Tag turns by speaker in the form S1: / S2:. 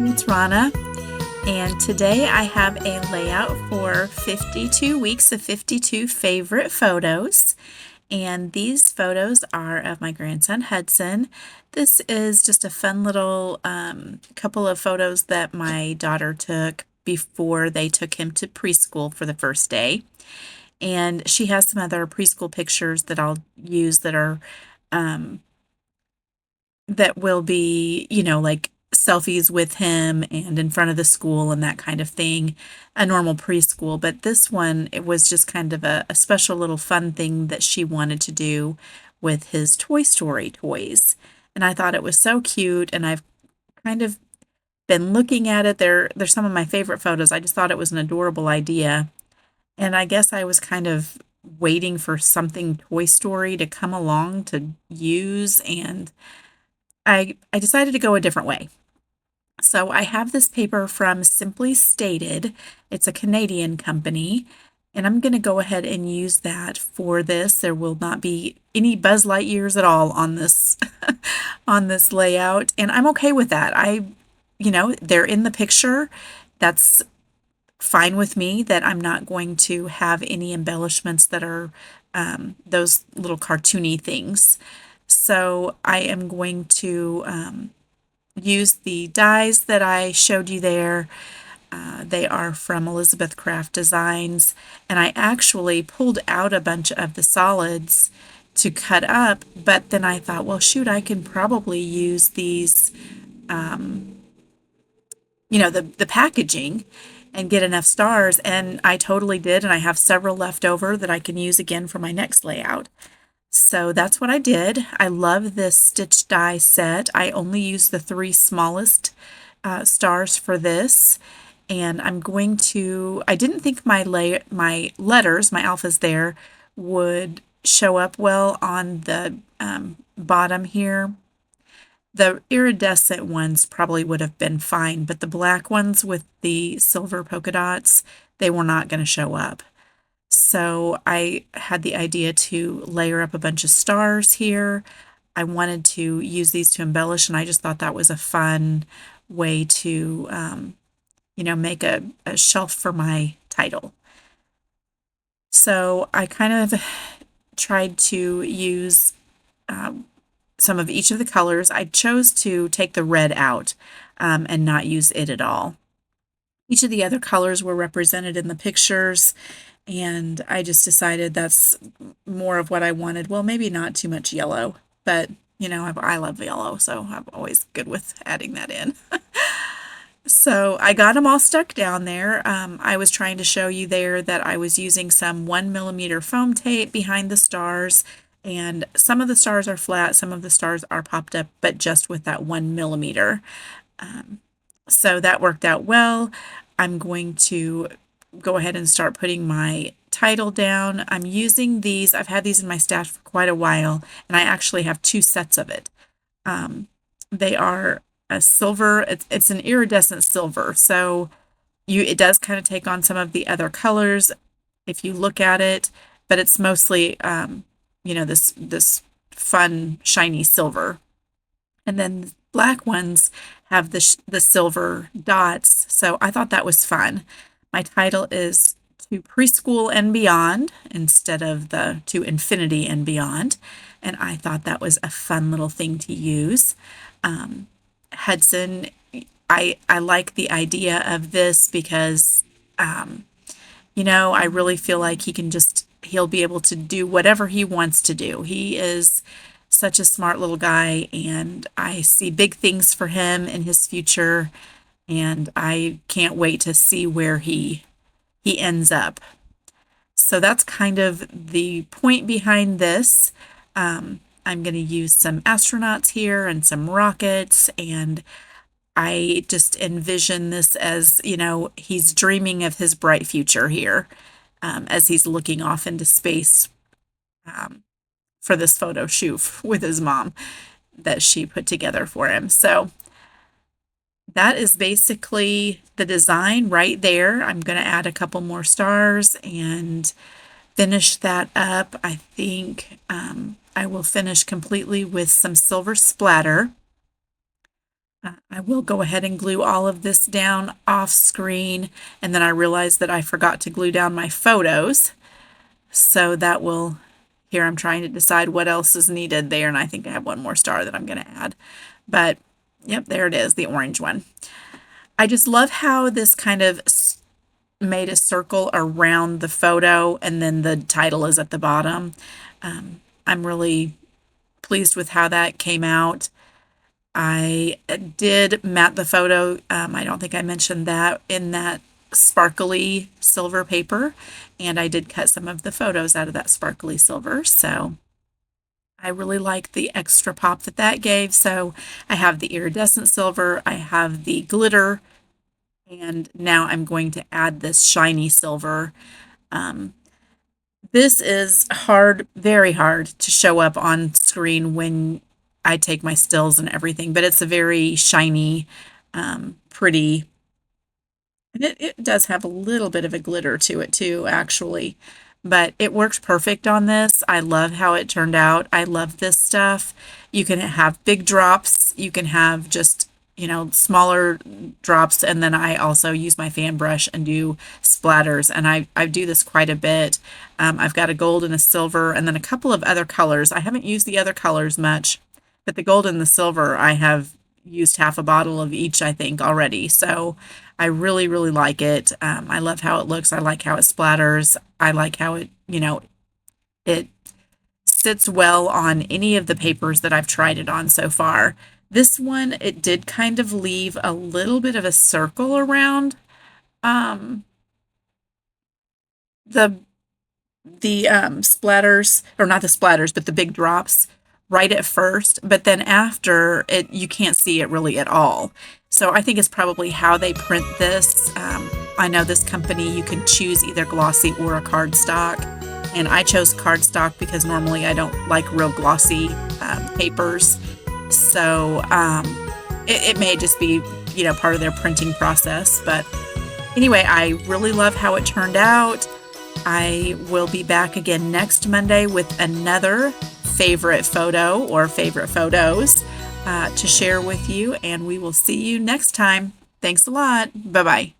S1: it's Rana, and today I have a layout for 52 weeks of 52 favorite photos. And these photos are of my grandson Hudson. This is just a fun little couple of photos that my daughter took before they took him to preschool for the first day. And she has some other preschool pictures that I'll use that are um, that will be, like selfies with him and in front of the school and that kind of thing, a normal preschool. But this one, it was just kind of a special little fun thing that she wanted to do with his Toy Story toys. And I thought it was so cute, and I've kind of been looking at it. They're some of my favorite photos. I just thought it was an adorable idea. And I guess I was kind of waiting for something Toy Story to come along to use, and I decided to go a different way. So I have this paper from Simply Stated. It's a Canadian company, and I'm going to go ahead and use that for this. There will not be any Buzz Lightyears at all on this on this layout, and I'm okay with that. They're in the picture. That's fine with me that I'm not going to have any embellishments that are those little cartoony things. So I am going to use the dies that I showed you there. They are from Elizabeth Craft Designs, and I actually pulled out a bunch of the solids to cut up, but then I thought, well, shoot, I can probably use these, the packaging and get enough stars, and I totally did, and I have several left over that I can use again for my next layout. So that's what I did. I love this stitch die set. I only used the three smallest stars for this. And I didn't think my letters, my alphas there, would show up well on the bottom here. The iridescent ones probably would have been fine, but the black ones with the silver polka dots, they were not going to show up. So I had the idea to layer up a bunch of stars here. I wanted to use these to embellish, and I just thought that was a fun way to, make a shelf for my title. So I kind of tried to use some of each of the colors. I chose to take the red out and not use it at all. Each of the other colors were represented in the pictures, and I just decided that's more of what I wanted. Well, maybe not too much yellow, but I love yellow, so I'm always good with adding that in. So I got them all stuck down there. I was trying to show you there that I was using some 1 millimeter foam tape behind the stars, and some of the stars are flat, some of the stars are popped up, but just with that 1 millimeter. So that worked out well. I'm going to go ahead and start putting my title down. I'm using these. I've had these in my stash for quite a while, and I actually have two sets of it. They are a silver. It's an iridescent silver, so it does kind of take on some of the other colors if you look at it, but it's mostly this fun shiny silver. And then the black ones have the silver dots, so I thought that was fun. My title is To Preschool and Beyond instead of the To Infinity and Beyond, and I thought that was a fun little thing to use. Hudson, I like the idea of this because, I really feel like he'll be able to do whatever he wants to do. He is such a smart little guy, and I see big things for him in his future, and I can't wait to see where he ends up. So that's kind of the point behind this. I'm going to use some astronauts here and some rockets, and I just envision this as, he's dreaming of his bright future here as he's looking off into space for this photo shoot with his mom that she put together for him. So that is basically the design right there. I'm going to add a couple more stars and finish that up. I think I will finish completely with some silver splatter. I will go ahead and glue all of this down off screen, and then I realized that I forgot to glue down my photos. So that will, here I'm trying to decide what else is needed there, and I think I have one more star that I'm going to add. But yep, there it is, the orange one. I just love how this kind of made a circle around the photo, and then the title is at the bottom. I'm really pleased with how that came out. I did matte the photo. I don't think I mentioned that in that sparkly silver paper, and I did cut some of the photos out of that sparkly silver. So I really like the extra pop that that gave. So I have the iridescent silver, I have the glitter, and now I'm going to add this shiny silver. Um, this is hard, very hard to show up on screen when I take my stills and everything, but it's a very shiny, pretty, and it does have a little bit of a glitter to it too, actually. But it worked perfect on this. I love how it turned out. I love this stuff. You can have big drops. You can have just, smaller drops. And then I also use my fan brush and do splatters. And I do this quite a bit. I've got a gold and a silver and then a couple of other colors. I haven't used the other colors much, but the gold and the silver, I have used half a bottle of each, I think, already. So I really, really like it. I love how it looks. I like how it splatters. I like how it sits well on any of the papers that I've tried it on so far. This one, it did kind of leave a little bit of a circle around um, the splatters, or not the splatters, but the big drops right at first, but then after it, you can't see it really at all. So I think it's probably how they print this. I know this company, you can choose either glossy or a cardstock, and I chose cardstock because normally I don't like real glossy papers. So it may just be, part of their printing process. But anyway, I really love how it turned out. I will be back again next Monday with another favorite photo or favorite photos to share with you, and we will see you next time. Thanks a lot. Bye bye.